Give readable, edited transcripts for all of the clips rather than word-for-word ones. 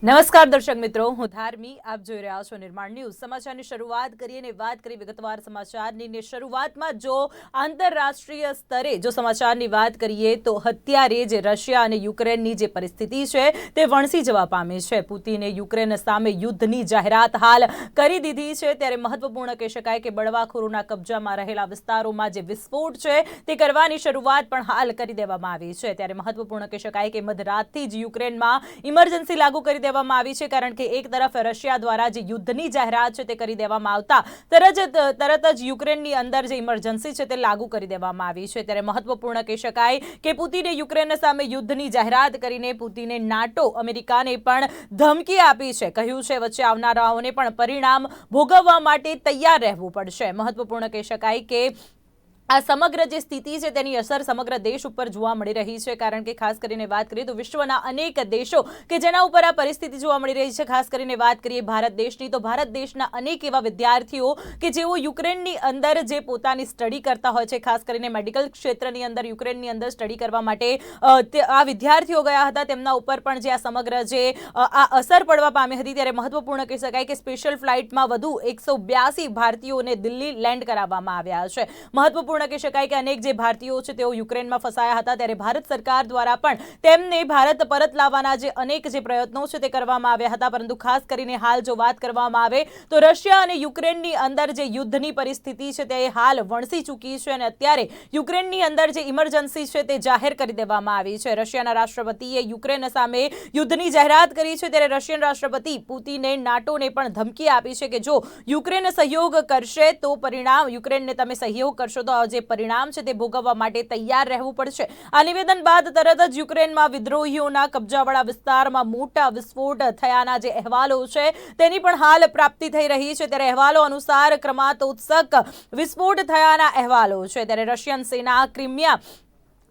નમસ્કાર દર્શક મિત્રો, હું ધાર્મી. આપ જોઈ રહ્યા છો નિર્માણ ન્યૂઝ. સમાચારની શરૂઆત કરીએ અને વાત કરી વિગતવાર સમાચારની. ને શરૂઆતમાં જો આંતરરાષ્ટ્રીય સ્તરે જો સમાચારની વાત કરીએ તો અત્યારે જે રશિયા અને યુક્રેનની જે પરિસ્થિતિ છે તે વણસી જવા પામી છે. પુતિને યુક્રેન સામે યુદ્ધની જાહેરાત હાલ કરી દીધી છે. ત્યારે મહત્વપૂર્ણ કહી શકાય કે બળવાખોરોના કબજામાં રહેલા વિસ્તારોમાં જે વિસ્ફોટ છે તે કરવાની શરૂઆત પણ હાલ કરી દેવામાં આવી છે. ત્યારે મહત્વપૂર્ણ કહી શકાય કે મધરાતથી જ યુક્રેનમાં ઇમરજન્સી લાગુ કરી દેવામાં આવી છે, કારણ કે એક તરફ રશિયા દ્વારા જે યુદ્ધની જાહેરાત છે તે કરી દેવામાં આવતા તરત જ યુક્રેનની અંદર જે ઇમરજન્સી છે તે લાગુ કરી દેવામાં આવી છે. ત્યારે મહત્વપૂર્ણ કહી શકાય કે પુતિને યુક્રેન સામે યુદ્ધની જાહેરાત કરીને પુતિને નાટો અમેરિકાને પણ ધમકી આપી છે. કહ્યું છે વચ્ચે આવનારાઓને પણ પરિણામ ભોગવવા માટે તૈયાર રહેવું પડશે. મહત્વપૂર્ણ કહી શકાય કે આ સમગ્ર જે સ્થિતિ છે તેની અસર સમગ્ર દેશ ઉપર જોવા મળી રહી છે, કારણ કે ખાસ કરીને વાત કરીએ તો વિશ્વના અનેક દેશો કે જેના ઉપર આ પરિસ્થિતિ જોવા મળી રહી છે. ખાસ કરીને વાત કરીએ ભારત દેશની, તો ભારત દેશના અનેક એવા વિદ્યાર્થીઓ કે જેઓ યુક્રેનની અંદર જે પોતાની સ્ટડી કરતા હોય છે, ખાસ કરીને મેડિકલ ક્ષેત્રની અંદર યુક્રેનની અંદર સ્ટડી કરવા માટે આ વિદ્યાર્થીઓ ગયા હતા, તેમના ઉપર પણ જે આ સમગ્ર જે આ અસર પડવા પામી હતી. ત્યારે મહત્વપૂર્ણ કહી શકાય કે સ્પેશિયલ ફ્લાઇટમાં વધુ 182 ભારતીયોને દિલ્હી લેન્ડ કરાવવામાં આવ્યા છે. મહત્વપૂર્ણ કહી શકાય કે અનેક જે ભારતીયો છે તેઓ યુક્રેનમાં ફસાયા હતા, ત્યારે ભારત સરકાર દ્વારા પણ તેમને ભારત પરત લાવવાના જે અનેક જે પ્રયત્નો છે તે કરવામાં આવ્યા હતા. પરંતુ ખાસ કરીને હાલ જો વાત કરવામાં આવે તો રશિયા અને યુક્રેનની અંદર જે યુદ્ધની પરિસ્થિતિ છે તે હાલ વણસી ચૂકી છે અને અત્યારે યુક્રેનની અંદર જે ઇમરજન્સી છે તે જાહેર કરી દેવામાં આવી છે. રશિયાના રાષ્ટ્રપતિએ યુક્રેન સામે યુદ્ધની જાહેરાત કરી છે. ત્યારે રશિયન રાષ્ટ્રપતિ પુતિને નાટોને પણ ધમકી આપી છે કે જો યુક્રેન સહયોગ કરશે તો પરિણામ યુક્રેનને તમે સહયોગ કરશો તો જે પરિણામ છે તે ભોગવવા માટે તૈયાર રહેવું પડશે. આ નિવેદન બાદ તરત જ યુક્રેનમાં વિદ્રોહીઓના કબજાવાળા વિસ્તારમાં મોટા વિસ્ફોટ થયાના જે અહેવાલો છે તેની પણ હાલ પ્રાપ્તિ થઈ રહી છે. ત્યારે અહેવાલો અનુસાર ક્રમાંકોત્સક વિસ્ફોટ થયાના અહેવાલો છે. ત્યારે રશિયન સેના ક્રિમિયા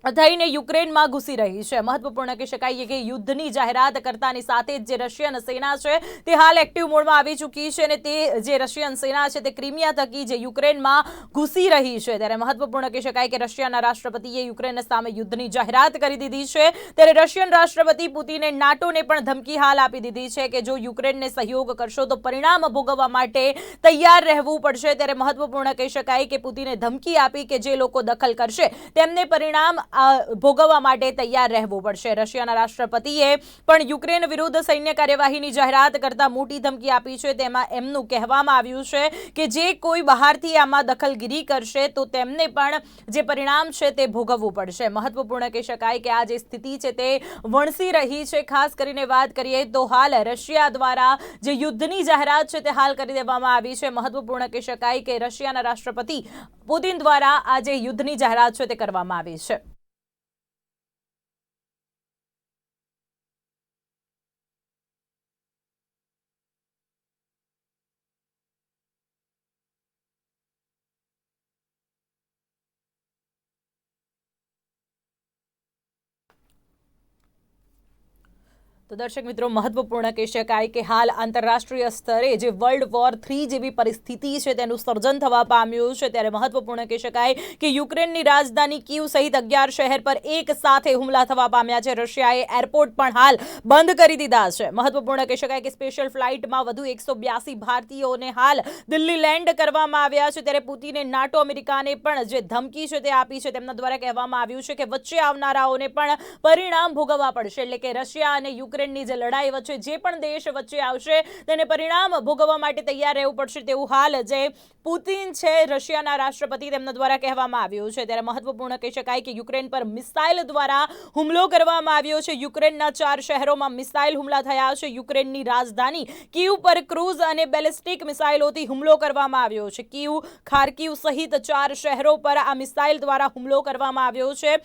થઈને યુક્રેનમાં ઘૂસી રહી છે. મહત્વપૂર્ણ કહી શકાય કે યુદ્ધની જાહેરાત કરતાની સાથે જ જે રશિયન સેના છે તે હાલ એક્ટિવ મોડમાં આવી ચૂકી છે અને તે જે રશિયન સેના છે તે ક્રિમિયા થકી જે યુક્રેનમાં ઘૂસી રહી છે. ત્યારે મહત્વપૂર્ણ કહી શકાય કે રશિયાના રાષ્ટ્રપતિએ યુક્રેન સામે યુદ્ધની જાહેરાત કરી દીધી છે. ત્યારે રશિયન રાષ્ટ્રપતિ પુતિને નાટોને પણ ધમકી હાલ આપી દીધી છે કે જો યુક્રેનને સહયોગ કરશો તો પરિણામ ભોગવવા માટે તૈયાર રહેવું પડશે. ત્યારે મહત્વપૂર્ણ કહી શકાય કે પુતિને ધમકી આપી કે જે લોકો દખલ કરશે તેમને પરિણામ ભોગવવા માટે તૈયાર રહેવું પડશે. રશિયાના રાષ્ટ્રપતિએ પણ યુક્રેન વિરુદ્ધ સૈન્ય કાર્યવાહીની જાહેરાત કરતા મોટી ધમકી આપી છે. તેમાં એમનું કહેવામાં આવ્યું છે કે જે કોઈ બહારથી આમાં દખલગીરી કરશે તો તેમને પણ જે પરિણામ છે તે ભોગવવું પડશે. મહત્વપૂર્ણ કહી શકાય કે આ જે સ્થિતિ છે તે વણસી રહી છે. ખાસ કરીને વાત કરીએ તો હાલ રશિયા દ્વારા જે યુદ્ધની જાહેરાત છે તે હાલ કરી દેવામાં આવી છે. મહત્વપૂર્ણ કહી શકાય કે રશિયાના રાષ્ટ્રપતિ પુતિન દ્વારા આ જે યુદ્ધની જાહેરાત છે તે કરવામાં આવી છે. તો દર્શક મિત્રો, મહત્વપૂર્ણ કહી શકાય કે હાલ આંતરરાષ્ટ્રીય સ્તરે જે વર્લ્ડ વોર 3 જેવી પરિસ્થિતિ છે તેનું સર્જન થવા પામ્યું છે. ત્યારે મહત્વપૂર્ણ કહી શકાય કે યુક્રેનની રાજધાની કીવ સહિત 11 શહેર પર એક સાથે હુમલા થવા પામ્યા છે. રશિયાએ એરપોર્ટ પણ હાલ બંધ કરી દીધા છે. મહત્વપૂર્ણ કહી શકાય કે સ્પેશિયલ ફ્લાઇટમાં વધુ 182 ભારતીયોને હાલ દિલ્હી લેન્ડ કરવામાં આવ્યા છે. ત્યારે પુતિને નાટો અમેરિકાને પણ જે ધમકી છે તે આપી છે. તેમના દ્વારા કહેવામાં આવ્યું છે કે વચ્ચે આવનારાઓને પણ પરિણામ ભોગવવા પડશે. એટલે કે રશિયા અને યુક્રેન ની જે લડાઈ વચ્ચે જે પણ દેશ વચ્ચે આવશે તેને પરિણામ ભોગવવા માટે તૈયાર રહેવું પડશે તેવું હાલ જે પુતિન છે રશિયાના રાષ્ટ્રપતિ તેમના દ્વારા કહેવામાં આવ્યું છે. ત્યારે મહત્વપૂર્ણ કહી શકાય કે યુક્રેન પર મિસાઇલ દ્વારા હુમલો કરવામાં આવ્યો છે. યુક્રેનના 4 શહેરોમાં મિસાઇલ હુમલા થયા છે. યુક્રેનની રાજધાની કીવ પર ક્રૂઝ અને બેલિસ્ટિક મિસાઇલોથી હુમલો કરવામાં આવ્યો છે. કીવ, ખાર્કિવ સહિત 4 શહેરો પર આ મિસાઇલ દ્વારા હુમલો કરવામાં આવ્યો છે.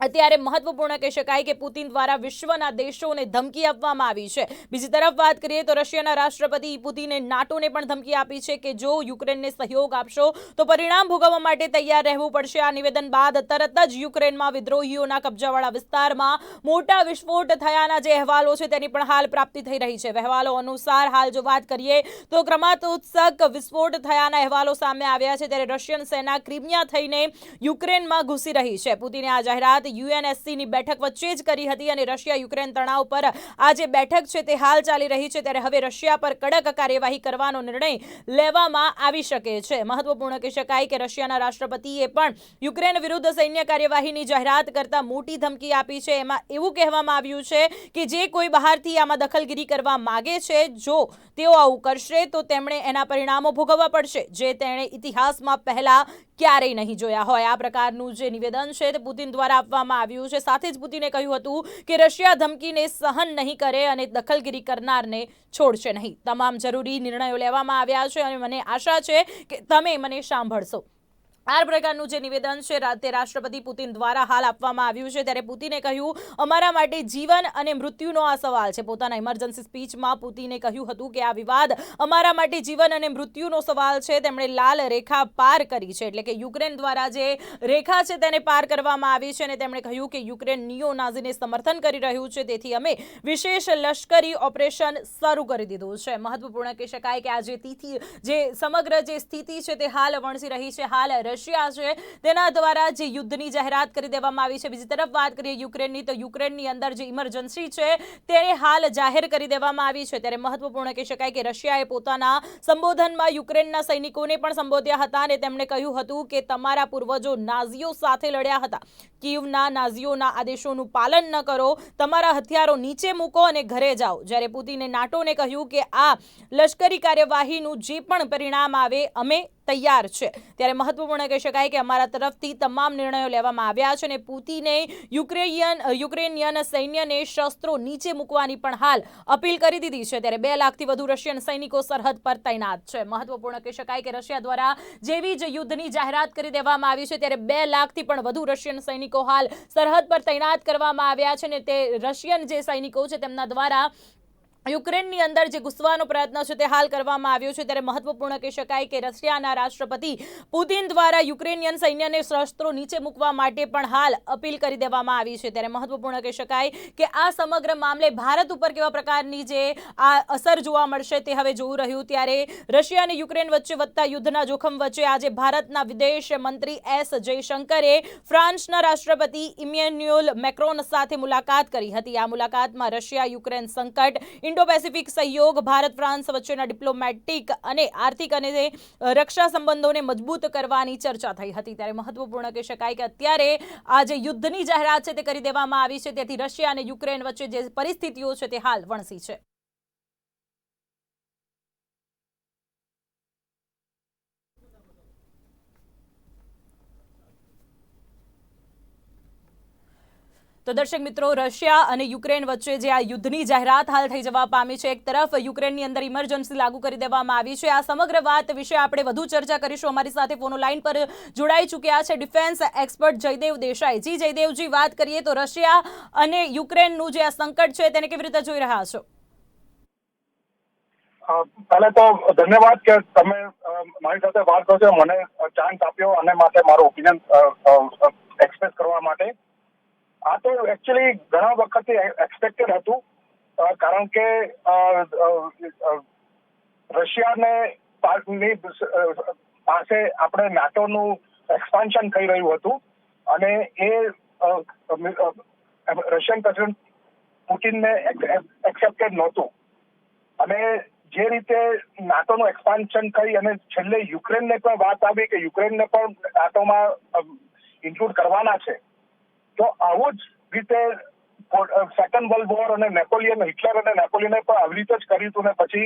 અત્યારે મહત્વપૂર્ણ કહી શકાય કે પુતિન દ્વારા વિશ્વના દેશોને ધમકી આપવામાં આવી છે. બીજી તરફ વાત કરીએ તો રશિયાના રાષ્ટ્રપતિ પુતિને નાટોને પણ ધમકી આપી છે કે જો યુક્રેનને સહયોગ આપશો તો પરિણામ ભોગવવા માટે તૈયાર રહેવું પડશે. આ નિવેદન બાદ તરત જ યુક્રેનમાં વિદ્રોહીઓના કબજાવાળા વિસ્તારમાં મોટા વિસ્ફોટ થયાના જે અહેવાલો છે તેની પણ હાલ પ્રાપ્તિ થઈ રહી છે. અહેવાલો અનુસાર હાલ જો વાત કરીએ તો ક્રમાંકોત્સક વિસ્ફોટ થયાના અહેવાલો સામે આવ્યા છે. ત્યારે રશિયન સેના ક્રિમિયા થઈને યુક્રેનમાં ઘૂસી રહી છે. પુતિને આ જાહેરાત UNSC ની બેઠક વચ્ચે જ કરી હતી અને રશિયા યુક્રેન તણાવ પર આ જે બેઠક છે તે હાલ ચાલી રહી છે, ત્યારે હવે રશિયા પર કડક કાર્યવાહી કરવાનો નિર્ણય લેવામાં આવી શકે છે. મહત્વપૂર્ણ કહી શકાય કે રશિયાના રાષ્ટ્રપતિએ પણ યુક્રેન વિરુદ્ધ સૈન્ય કાર્યવાહીની જાહેરાત કરતા મોટી ધમકી આપી છે. એમાં એવું કહેવામાં આવ્યું છે કે જે કોઈ બહારથી આમાં દખલગીરી કરવા માગે છે, જો તેઓ આવું કરશે તો તેમણે એના પરિણામો ભોગવવા પડશે, જે તેણે ઇતિહાસમાં પહેલા ક્યારેય નહીં જોયા હોય. આ પ્રકારનું જે નિવેદન છે તે પુતિન દ્વારા આપવામાં આવ્યું છે. સાથે જ પુતિને કહ્યું હતું કે રશિયા ધમકીને સહન નહીં કરે અને દખલગીરી કરનારને છોડશે નહીં. તમામ જરૂરી નિર્ણયો લેવામાં આવ્યા છે અને મને આશા છે કે તમે મને સાંભળશો. આ પ્રકારનું જે નિવેદન છે તે રાષ્ટ્રપતિ પુતિન દ્વારા હાલ આપવામાં આવ્યું છે. ત્યારે પુતિને કહ્યું, અમારા માટે જીવન અને મૃત્યુનો આ સવાલ છે. પોતાના ઇમરજન્સી સ્પીચમાં પુતિને કહ્યું હતું કે આ વિવાદ અમારા માટે જીવન અને મૃત્યુનો સવાલ છે. તેમણે લાલ રેખા પાર કરી છે, એટલે કે યુક્રેન દ્વારા જે રેખા છે તેને પાર કરવામાં આવી છે અને તેમણે કહ્યું કે યુક્રેન નિયો નાઝીને સમર્થન કરી રહ્યું છે, તેથી અમે વિશેષ લશ્કરી ઓપરેશન શરૂ કરી દીધું છે. મહત્વપૂર્ણ કહી શકાય કે આ જે સમગ્ર જે સ્થિતિ છે તે હાલ વણસી રહી છે. હાલ રશિયા છે તેના દ્વારા જે યુદ્ધની જાહેરાત કરી દેવામાં આવી છે. બીજી તરફ વાત કરીએ યુક્રેનની, તો યુક્રેનની અંદર જે ઇમરજન્સી છે તેને હાલ જાહેર કરી દેવામાં આવી છે. ત્યારે મહત્વપૂર્ણ કહી શકાય કે રશિયાએ પોતાના સંબોધનમાં યુક્રેનના સૈનિકોને પણ સંબોધ્યા હતા અને તેમણે કહ્યું હતું કે તમારા પૂર્વજો નાઝીઓ સાથે લડ્યા હતા. કીવના નાઝીઓના આદેશોનું પાલન ન કરો, તમારા હથિયારો નીચે મૂકો અને ઘરે જાઓ. જ્યારે પુતિને નાટોને કહ્યું કે આ લશ્કરી કાર્યવાહીનું જે પણ પરિણામ આવે અમે તૈયાર છે. ત્યારે મહત્વપૂર્ણ કહી શકાય કે અમારા તરફથી તમામ નિર્ણયો લેવામાં આવ્યા છે અને પુતિને યુક્રેનિયન સૈન્યને શસ્ત્રો નીચે મૂકવાની પણ હાલ અપીલ કરી દીધી છે. ત્યારે 2 લાખથી વધુ રશિયન સૈનિકો સરહદ પર તૈનાત છે. મહત્વપૂર્ણ કહી શકાય કે રશિયા દ્વારા જેવી જ યુદ્ધની જાહેરાત કરી દેવામાં આવી છે, ત્યારે 2 લાખથી પણ વધુ રશિયન સૈનિકો હાલ સરહદ પર તૈનાત કરવામાં આવ્યા છે અને તે રશિયન જે સૈનિકો છે તેમના દ્વારા યુક્રેનની અંદર જે ઘૂસવાનો પ્રયત્ન છે તે હાલ કરવામાં આવ્યો છે. ત્યારે મહત્વપૂર્ણ કહી શકાય કે રશિયાના રાષ્ટ્રપતિ પુતિન દ્વારા યુક્રેનિયન સૈન્યને શસ્ત્રો નીચે મૂકવા માટે પણ હાલ અપીલ કરી દેવામાં આવી છે. ત્યારે મહત્વપૂર્ણ કહી શકાય કે આ સમગ્ર મામલે ભારત ઉપર કેવા પ્રકારની જે આ અસર જોવા મળશે તે હવે જોવું રહ્યું. ત્યારે રશિયા અને યુક્રેન વચ્ચે વધતા યુદ્ધના જોખમ વચ્ચે આજે ભારતના વિદેશ મંત્રી એસ જયશંકરે ફ્રાન્સના રાષ્ટ્રપતિ ઇમેન્યુઅલ મેક્રોન સાથે મુલાકાત કરી હતી. આ મુલાકાતમાં રશિયા યુક્રેન સંકટ, ઇન્ડો પેસિફિક સહયોગ, ભારત ફ્રાન્સ વચ્ચેના ડિપ્લોમેટિક અને આર્થિક અને રક્ષા સંબંધોને મજબૂત કરવાની ચર્ચા થઈ હતી. ત્યારે મહત્વપૂર્ણ કહી શકાય કે અત્યારે આ જે યુદ્ધની જાહેરાત છે તે કરી દેવામાં આવી છે, તેથી રશિયા અને યુક્રેન વચ્ચે જે પરિસ્થિતિઓ છે તે હાલ વણસી છે. તો દર્શક મિત્રો, રશિયા અને યુક્રેન વચ્ચે જે આ યુદ્ધની જાહેરાત હાલ થઈ જવા પામી છે, એક તરફ યુક્રેનની અંદર ઇમરજન્સી લાગુ કરી દેવામાં આવી છે. આ સમગ્ર વાત વિશે આપણે વધુ ચર્ચા કરીશું. અમારી સાથે ફોન લાઈન પર જોડાઈ ચૂક્યા છે ડિફેન્સ એક્સપર્ટ જયદેવ દેસાઈ. જી જયદેવજી, વાત કરીએ તો રશિયા અને યુક્રેનનું જે આ સંકટ છે તેને કેવી રીતે જોઈ રહ્યા છો? પહેલા તો ધન્યવાદ કે તમે મારી સાથે વાત કરશો, મને ચાન્સ આપ્યો અને માટે મારો ઓપિનિયન એક્સપ્રેસ કરવા માટે. આ તો એકચ્યુઅલી ઘણા વખતથી એક્સપેક્ટેડ હતું, કારણ કે રશિયાને પાસે આપણે નાટોનું એક્સપાન્શન થઈ રહ્યું હતું અને એ રશિયન પ્રેસિડેન્ટ પુટિનને એક્સેપ્ટેડ નહોતું. અને જે રીતે નાટોનું એક્સપાન્શન થઈ અને છેલ્લે યુક્રેનને પણ વાત આવી કે યુક્રેનને પણ નાટોમાં ઇન્ક્લુડ કરવાના છે, તો આવું જ રીતે સેકન્ડ વર્લ્ડ વોર અને હિટલર અને નેપોલિયને પણ આવી રીતે જ કર્યું હતું ને પછી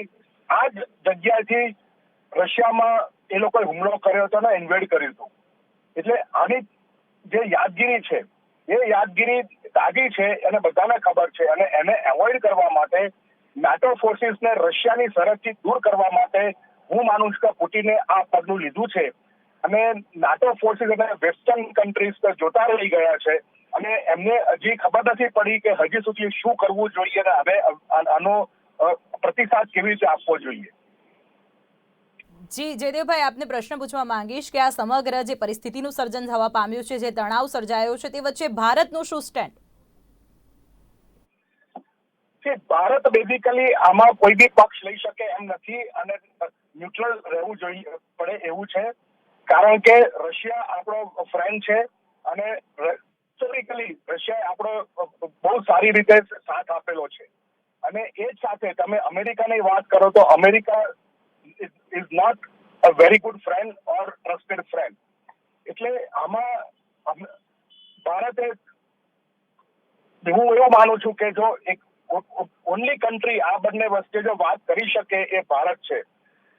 આ જ જગ્યાએથી રશિયામાં એ લોકોએ હુમલો કર્યો હતો અને ઇન્વેડ કર્યું હતું. એટલે આની જે યાદગીરી છે એ યાદગીરી તાજી છે અને બધાને ખબર છે, અને એને એવોઇડ કરવા માટે નાટો ફોર્સિસને રશિયાની સરહદથી દૂર કરવા માટે હું માનું છું કે પુટિને આ પગલું લીધું છે. અને નાટો ફોર્સિસ અને વેસ્ટર્ન કન્ટ્રીઝ જોતા રહી ગયા છે અને એમને હજી ખબર નથી પડી કે હજી સુધી શું કરવું જોઈએ અને હવે આનો પ્રતિસાદ કેવી રીતે આપવો જોઈએ. જી જયદેવભાઈ, આપને પ્રશ્ન પૂછવા માંગીશ કે આ સમગ્ર જે પરિસ્થિતિનું સર્જન થવા પામ્યું છે, જે તણાવ સર્જાયો છે, તે વચ્ચે ભારતનું શું સ્ટેન્ડ? ભારત બેઝિકલી આમાં કોઈ બી પક્ષ લઈ શકે એમ નથી અને ન્યુટ્રલ રહેવું જોઈએ પડે એવું છે, કારણ કે રશિયા આપણો ફ્રેન્ડ છે અને હિસ્ટોરિકલી રશિયાએ આપણો બહુ સારી રીતે સાથ આપેલો છે. અને એ જ સાથે તમે અમેરિકાની વાત કરો તો America is not a very good friend or trusted friend. એટલે આમાં ભારતે, હું એવું માનું છું કે જો એક ઓનલી કન્ટ્રી આ બંને વચ્ચે જો વાત કરી શકે એ ભારત છે.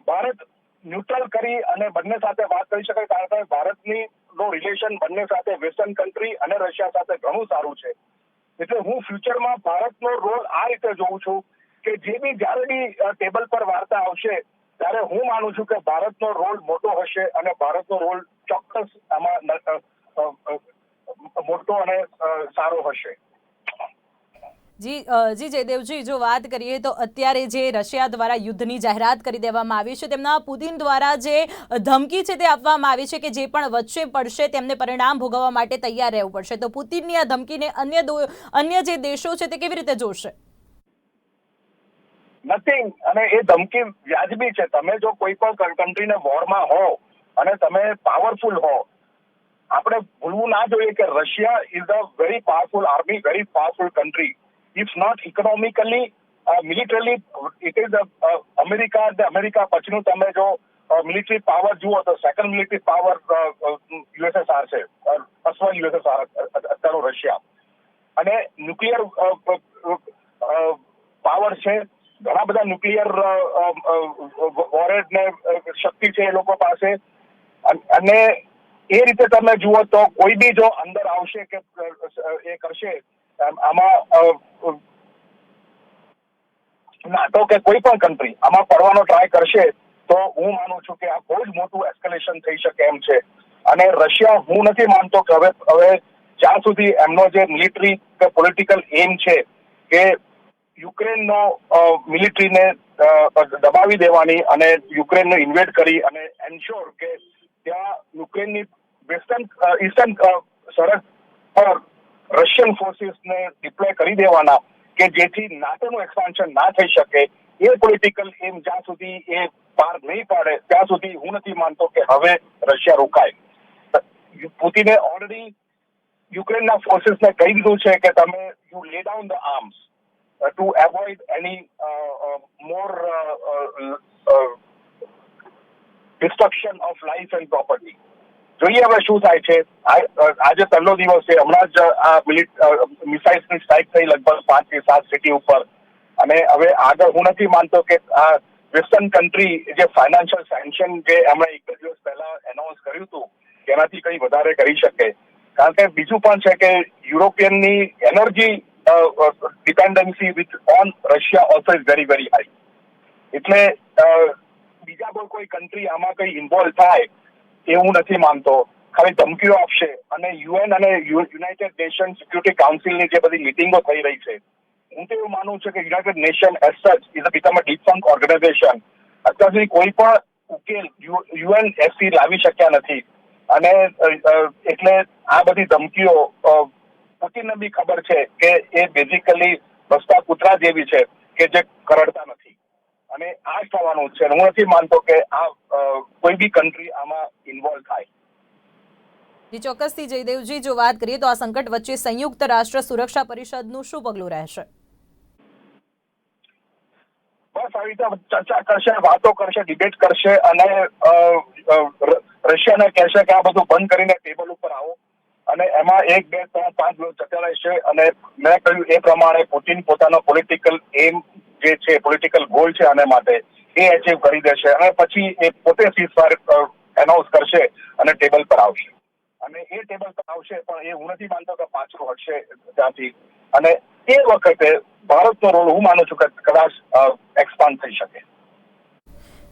ભારત ન્યુટ્રલ કરી અને બંને સાથે વાત કરી શકાય, કારણ કે ભારતની નો રિલેશન બંને સાથે વેસ્ટર્ન કન્ટ્રી અને રશિયા સાથે ઘણું સારું છે. એટલે હું ફ્યુચરમાં ભારતનો રોલ આ રીતે જોઉં છું કે જે બી જ્યારે બી ટેબલ પર વાર્તા આવશે ત્યારે હું માનું છું કે ભારતનો રોલ મોટો હશે અને ભારતનો રોલ ચોક્કસ આમાં મોટો અને સારો હશે. જી જયદેવજી, જો વાત કરીએ તો અત્યારે જે રશિયા દ્વારા યુદ્ધની જાહેરાત કરી દેવામાં આવી છે, તેમના પુતિન દ્વારા જે ધમકી છે તે આપવામાં આવી છે કે જે પણ વચ્ચે પડશે તેમને પરિણામ ભોગવવા માટે તૈયાર રહેવું પડશે, તો પુતિનની આ ધમકીને અન્ય જે દેશો છે તે કેવી રીતે જોશે? નથિંગ. અને એ ધમકી વ્યાજબી છે. તમે જો કોઈ પણ કન્ટ્રીને વોરમાં હો અને તમે પાવરફુલ હો, આપણે ભૂલવું ના જોઈએ કે Russia is a very powerful army, very powerful country. If not economically, militarily, it is America પછીનું તમે જો મિલિટરી પાવર જુઓ તો સેકન્ડ મિલિટરી પાવર યુએસએસઆર છે, અથવા યુએસએસઆર અત્યારનો રશિયા. અને ન્યુક્લિયર પાવર છે, ઘણા બધા ન્યુક્લિયર વોરેડ ને શક્તિ છે એ લોકો પાસે. અને એ રીતે તમે જુઓ તો કોઈ બી જો અંદર આવશે કે એ કરશે આમાં નાટો કે કોઈ પણ કન્ટ્રી આમાં પડવાનો ટ્રાય કરશે તો હું માનું છું કે આ બહુ જ મોટું એસ્કેલેશન થઈ શકે એમ છે. અને રશિયા, હું નથી માનતો કે હવે જ્યાં સુધી એમનો જે મિલિટરી કે પોલિટિકલ એમ છે કે યુક્રેનનો મિલિટરીને દબાવી દેવાની અને યુક્રેનને ઇન્વેડ કરી અને એન્શ્યોર કે ત્યાં યુક્રેનની ઈસ્ટર્ન સરહદ પર રશિયન ફોર્સિસને ડિપ્લોય કરી દેવાના કે જેથી નાટોનું એક્સપાન્શન ના થઈ શકે, એ પોલિટિકલ એમ જ્યાં સુધી એ પાર નહીં પાડે ત્યાં સુધી હું નથી માનતો કે હવે રશિયા રોકાય. પુતિને ઓલરેડી યુક્રેનના ફોર્સિસને કહી દીધું છે કે તમે યુ લે down the arms two avoid any more destruction of life and property. જોઈએ હવે શું થાય છે. આજે પહેલો દિવસ છે, હમણાં જ આ મિસાઇલ્સની સ્ટ્રાઇક થઈ લગભગ 5 થી 7 સિટી ઉપર. અને હવે આગળ હું નથી માનતો કે આ વેસ્ટર્ન કન્ટ્રી જે ફાઇનાન્શિયલ સેન્કશન જે એમણે એક દિવસ પહેલા એનાઉન્સ કર્યું હતું તેનાથી કંઈ વધારે કરી શકે. કારણ કે બીજું પણ છે કે યુરોપિયનની energy dependency with on Russia also is very very high. એટલે બીજા કોઈ કન્ટ્રી આમાં કંઈ ઇન્વોલ્વ થાય એવું નથી માનતો. ખાલી ધમકીઓ આપશે. અને યુએન અને યુનાઇટેડ નેશન સિક્યુરિટી કાઉન્સિલની જે બધી મિટિંગો થઈ રહી છે, હું તો એવું માનું છું કે United Nation as such is become a defunct organisation. અત્યાર સુધી કોઈ પણ ઉકેલ યુએનએસસી લાવી શક્યા નથી. અને એટલે આ બધી ધમકીઓ પુતિનને બી ખબર છે કે એ બેઝિકલી બસતા કૂતરા જેવી છે કે જે કરડતા નથી. અને આ જ થવાનું છે. હું નથી માનતો કે આ કોઈ બી કન્ટ્રી આમાં ઇન્વોલ્વ થાય. જી ચોક્કસથી જયદેવજી, જો વાત કરીએ તો આ સંકટ વચ્ચે સંયુક્ત રાષ્ટ્ર સુરક્ષા પરિષદનું શું પગલું રહેશે? બસ આવી રીતે ચર્ચા કરશે, વાતો કરશે, ડિબેટ કરશે અને રશિયાને કહેશે કે આ બધું બંધ કરીને ટેબલ ઉપર આવો. અને એમાં 1, 2, 3, 5 દિવસ ચર્ચા રહેશે. અને મેં કહ્યું એ પ્રમાણે પુતિન પોતાનો પોલિટિકલ એમ જે છે, પોલિટિકલ ગોલ છે આને માટે, એ અચીવ કરી દેશે. અને પછી એ પોતે સીઝફાયર એનાઉન્સ કરશે અને ટેબલ પર આવશે. અને એ ટેબલ પર આવશે પણ એ હું નથી માનતો કે પાછળ હટશે ત્યાંથી. અને એ વખતે ભારતનો રોલ હું માનું છું કે કદાચ એક્સપાન્ડ થઈ શકે.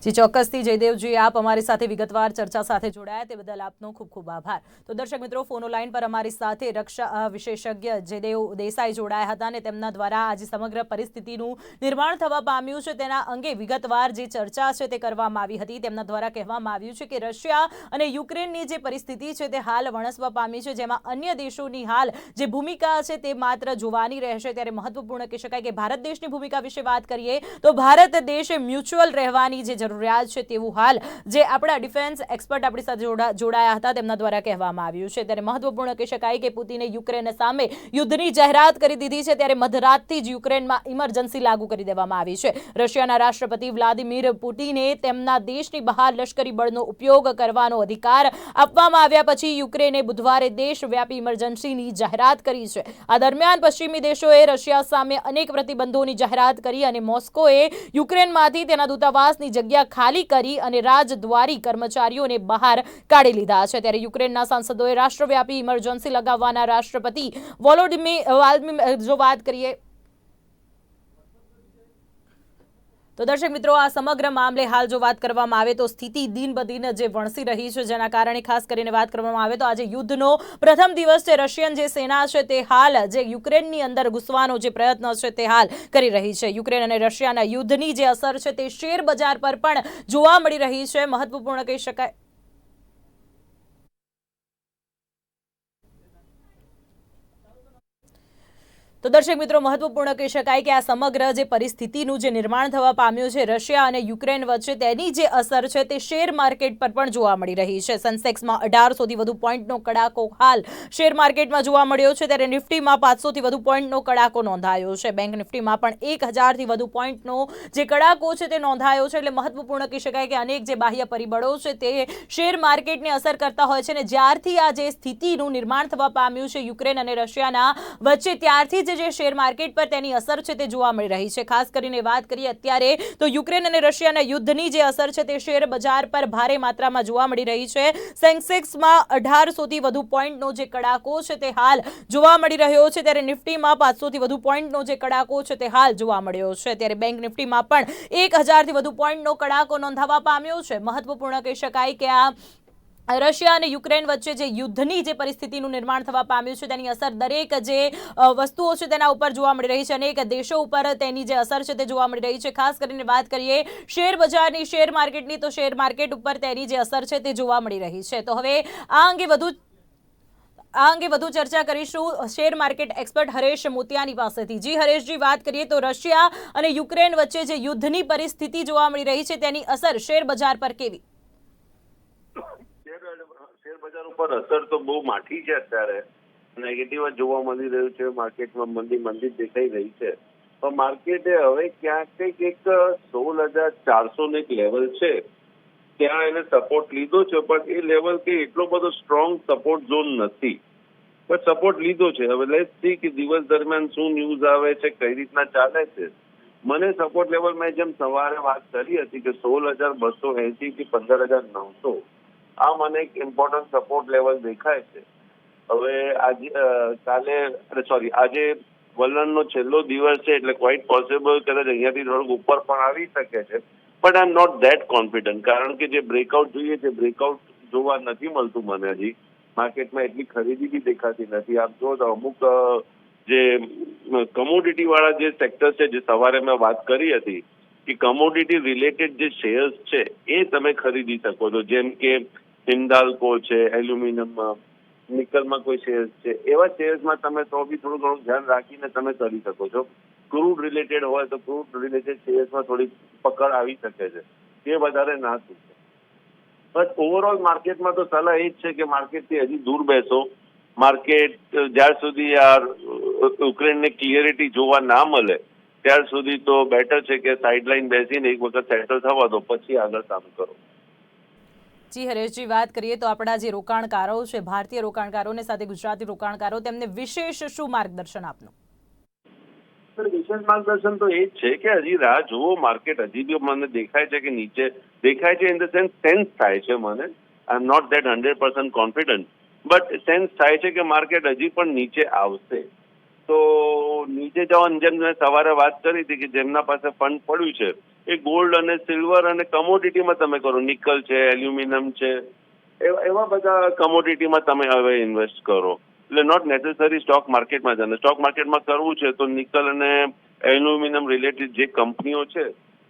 જી ચોક્કસથી જયદેવજી, આપ અમારી સાથે વિગતવાર ચર્ચા સાથે જોડાયા તે બદલ આપનો ખૂબ ખૂબ આભાર. તો દર્શક મિત્રો, ફોનો લાઈન પર અમારી સાથે રક્ષા વિશેષજ્ઞ જયદેવ દેસાઈ જોડાયા હતા અને તેમના દ્વારા આજે સમગ્ર પરિસ્થિતિનું નિર્માણ થવા પામ્યું છે તેના અંગે વિગતવાર જે ચર્ચા છે તે કરવામાં આવી હતી. તેમના દ્વારા કહેવામાં આવ્યું છે કે રશિયા અને યુક્રેનની જે પરિસ્થિતિ છે તે હાલ વણસવા પામી છે, જેમાં અન્ય દેશોની હાલ જે ભૂમિકા છે તે માત્ર જોવાની રહેશે. ત્યારે મહત્વપૂર્ણ કહી શકાય કે ભારત દેશની ભૂમિકા વિશે વાત કરીએ તો ભારત દેશે મ્યુચ્યુઅલ રહેવાની જે જરૂરિયાત છે તેવું હાલ જે આપણા ડિફેન્સ એક્સપર્ટ આપણી સાથે જોડાયા હતા તેમના દ્વારા કહેવામાં આવ્યું છે. ત્યારે મહત્વપૂર્ણ કહી શકાય કે પુતિને યુક્રેન સામે યુદ્ધની જાહેરાત કરી દીધી છે. ત્યારે મધરાતથી જ યુક્રેનમાં ઇમરજન્સી લાગુ કરી દેવામાં આવી છે. રશિયાના રાષ્ટ્રપતિ વ્લાદિમીર પુટિને તેમના દેશની બહાર લશ્કરી બળનો ઉપયોગ કરવાનો અધિકાર આપવામાં આવ્યા પછી યુક્રેને બુધવારે દેશવ્યાપી ઇમરજન્સીની જાહેરાત કરી છે. આ દરમિયાન પશ્ચિમી દેશોએ રશિયા સામે અનેક પ્રતિબંધોની જાહેરાત કરી અને મોસ્કોએ યુક્રેનમાંથી તેના દૂતાવાસની જગ્યા ખાલી કરી અને રાજદ્વારી કર્મચારીઓને બહાર કાઢી લીધા છે. ત્યારે યુક્રેનના સાંસદોએ રાષ્ટ્રવ્યાપી ઇમરજન્સી લગાવવાના રાષ્ટ્રપતિ જો વાત કરીએ તો દર્શક મિત્રો, આ સમગ્ર મામલે હાલ જો વાત કરવામાં આવે તો સ્થિતિ દિન બદિન જે વણસી રહી છે, જેના કારણે ખાસ કરીને વાત કરવામાં આવે તો આજે યુદ્ધનો પ્રથમ દિવસ છે. રશિયન જે સેના છે તે હાલ જે યુક્રેનની અંદર ઘૂસવાનો જે પ્રયત્ન છે તે હાલ કરી રહી છે. યુક્રેન અને રશિયાના યુદ્ધની જે અસર છે તે શેર બજાર પર પણ જોવા મળી રહી છે. મહત્વપૂર્ણ કહી શકાય તો દર્શક મિત્રો, મહત્વપૂર્ણ કહી શકાય કે આ સમગ્ર જે પરિસ્થિતિનું જે નિર્માણ થવા પામ્યું છે રશિયા અને યુક્રેન વચ્ચે, તેની જે અસર છે તે શેર માર્કેટ પર પણ જોવા મળી રહી છે. સેન્સેક્સમાં 1800થી વધુ પોઈન્ટનો કડાકો હાલ શેર માર્કેટમાં જોવા મળ્યો છે. ત્યારે નિફ્ટીમાં 500થી વધુ પોઈન્ટનો કડાકો નોંધાયો છે. બેંક નિફ્ટીમાં પણ 1000થી વધુ પોઈન્ટનો જે કડાકો છે તે નોંધાયો છે. એટલે મહત્વપૂર્ણ કહી શકાય કે અનેક જે બાહ્ય પરિબળો છે તે શેર માર્કેટને અસર કરતા હોય છે. અને જ્યારથી આ જે સ્થિતિનું નિર્માણ થવા પામ્યું છે યુક્રેન અને રશિયાના વચ્ચે, ત્યારથી જે શેર માર્કેટ પર તેની અસર છે તે જોવા મળી રહી છે. ખાસ કરીને વાત કરીએ અત્યારે તો યુક્રેન અને રશિયાના યુદ્ધની જે અસર છે તે શેર બજાર પર ભારે માત્રામાં જોવા મળી રહી છે. સેન્સેક્સમાં 1800થી વધુ પોઈન્ટનો જે કડાકો છે તે હાલ જોવા મળી રહ્યો છે. ત્યારે નિફ્ટીમાં 500થી વધુ પોઈન્ટનો જે કડાકો છે તે હાલ જોવા મળ્યો છે. ત્યારે બેંક નિફ્ટીમાં પણ 1000થી વધુ પોઈન્ટનો કડાકો નોંધાવા પામ્યો છે. મહત્વપૂર્ણ કહી શકાય કે આ રશિયા અને યુક્રેન વચ્ચે જે યુદ્ધની જે પરિસ્થિતિનું નિર્માણ થવા પામ્યું છે તેની અસર દરેક જે વસ્તુઓ છે તેના ઉપર જોવા મળી રહી છે. અનેક દેશો ઉપર તેની જે અસર છે તે જોવા મળી રહી છે. ખાસ કરીને વાત કરીએ શેર બજારની, શેર માર્કેટની, તો શેર માર્કેટ ઉપર તેની જે અસર છે તે જોવા મળી રહી છે. તો હવે આ અંગે વધુ ચર્ચા કરીશું શેર માર્કેટ એક્સપર્ટ હરેશ મોતિયાની પાસેથી. જી હરેશજી, વાત કરીએ તો રશિયા અને યુક્રેન વચ્ચે જે યુદ્ધની પરિસ્થિતિ જોવા મળી રહી છે તેની અસર શેર બજાર પર કેવી? શેર બજાર ઉપર અસર તો બહુ માઠી છે. અત્યારે નેગેટિવ જ જોવા મળી રહ્યું છે. માર્કેટમાં મંદી દેખાઈ રહી છે. તો માર્કેટે હવે ક્યાંક કંઈક એક 16,400 એક લેવલ છે ત્યાં એને સપોર્ટ લીધો છે. પણ એ લેવલ કે એટલો બધો સ્ટ્રોંગ સપોર્ટ ઝોન નથી, પણ સપોર્ટ લીધો છે. હવે લેટ્સ સી કે દિવસ દરમિયાન શું ન્યૂઝ આવે છે, કઈ રીતના ચાલે છે. મને સપોર્ટ લેવલ મેં જેમ સવારે વાત કરી હતી કે 16,280 થી 15,900 આ મને એક ઇમ્પોર્ટન્ટ સપોર્ટ લેવલ દેખાય છે. હવે આજે વલણનો છેલ્લો દિવસ છે એટલે ક્વાઇટ પોસિબલ કદાચ અહીંયાથી થોડુંક ઉપર પણ આવી શકે છે. But I am not that confident, કારણ કે જે બ્રેકઆઉટ જોઈએ છે બ્રેકઆઉટ જોવા નથી મળતું મને. હજી માર્કેટમાં એટલી ખરીદી બી દેખાતી નથી. આપ જો તો અમુક જે કમોડિટી વાળા જે સેક્ટર છે, જે સવારે મેં વાત કરી હતી કે કમોડિટી રિલેટેડ જે શેર્સ છે એ તમે ખરીદી શકો છો. જેમ કે હિન્દાલ્કો છે, એલ્યુમિનિયમમાં, નિકલમાં કોઈ શેર્સ છે, એવા શેર્સમાં તમે તો બી થોડું ઘણું ધ્યાન રાખીને તમે કરી શકો છો. ક્રૂડ રિલેટેડ હોય તો ક્રૂડ રિલેટેડ શેર્સમાં થોડી પકડ આવી શકે છે, એ વધારે ના થશે. બટ ઓવરઓલ માર્કેટમાં તો સલાહ એ જ છે કે માર્કેટથી હજી દૂર બેસો. માર્કેટ જ્યાર સુધી યુક્રેનને ક્લિયરિટી જોવા ના મળે ત્યાર સુધી તો બેટર છે કે સાઇડલાઇન બેસીને એક વખત સેટલ થવા દો, પછી આગળ કામ કરો. જી હરેશજી, વાત કરીએ તો આપણા જે રોકાણકારો છે, ભારતીય રોકાણકારોને સાથે ગુજરાતી રોકાણકારો, તેમને વિશેષ શું માર્ગદર્શન આપનું? વિશેષ માર્ગદર્શન તો એ જ છે કે હજી રાહ જુઓ. માર્કેટ હજી બી મને દેખાય છે કે નીચે દેખાય છે, ઇન ધ સેન્સ થાય છે મને. I am not that 100% confident, but sense થાય છે કે માર્કેટ હજી પણ નીચે આવશે. તો નીચે જવાની જેમ મેં સવારે વાત કરી હતી કે જેમના પાસે ફંડ પડ્યું છે એ ગોલ્ડ અને સિલ્વર અને કમોડિટીમાં તમે કરો. નિકલ છે, એલ્યુમિનિયમ છે, એવા બધા કમોડિટીમાં તમે હવે ઇન્વેસ્ટ કરો. એટલે નોટ નેસેસરી સ્ટોક માર્કેટમાં જ. અને સ્ટોક માર્કેટમાં કરવું છે તો નિકલ અને એલ્યુમિનિયમ રિલેટેડ જે કંપનીઓ છે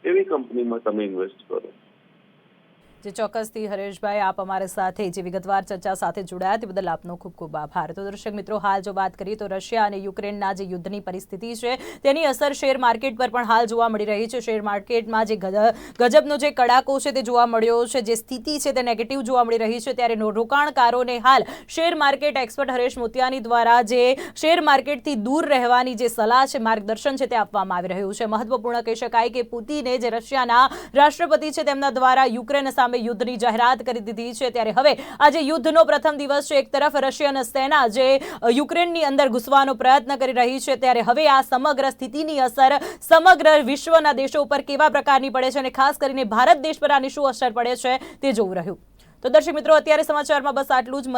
એવી કંપનીમાં તમે ઇન્વેસ્ટ કરો. જે ચોક્કસથી હરેશભાઈ આપ અમારી સાથે જે વિગતવાર ચર્ચા સાથે જોડાયા તે બદલ આપનો ખૂબ ખૂબ આભાર. તો દર્શક મિત્રો, હાલ જો વાત કરીએ તો રશિયા અને યુક્રેનના જે યુદ્ધની પરિસ્થિતિ છે તેની અસર શેર માર્કેટ પર પણ હાલ જોવા મળી રહી છે. શેર માર્કેટમાં જે ગજબનો જે કડાકો છે તે જોવા મળ્યો છે, જે સ્થિતિ છે તે નેગેટિવ જોવા મળી રહી છે, ત્યારે રોકાણકારોને હાલ શેર માર્કેટ એક્સપર્ટ હરેશ મોતિયાની દ્વારા જે શેર માર્કેટથી દૂર રહેવાની જે સલાહ છે, માર્ગદર્શન છે તે આપવામાં આવી રહ્યું છે. મહત્વપૂર્ણ કહી શકાય કે પુતિને જે રશિયાના રાષ્ટ્રપતિ છે તેમના દ્વારા યુક્રેન સામે યુદ્ધની જાહેરાત કરી દીધી છે. ત્યારે હવે આજે યુદ્ધનો પ્રથમ દિવસ છે. એક તરફ રશિયન સેના જે યુક્રેનની અંદર ઘૂસવાનો પ્રયત્ન કરી રહી છે, ત્યારે હવે આ સમગ્ર સ્થિતિની અસર સમગ્ર વિશ્વના દેશો ઉપર કેવા પ્રકારની પડે છે અને ખાસ કરીને ભારત દેશ પર આની શું અસર પડે છે તે જોવું રહ્યું. તો દર્શક મિત્રો, અત્યારે સમાચારમાં બસ આટલું જ.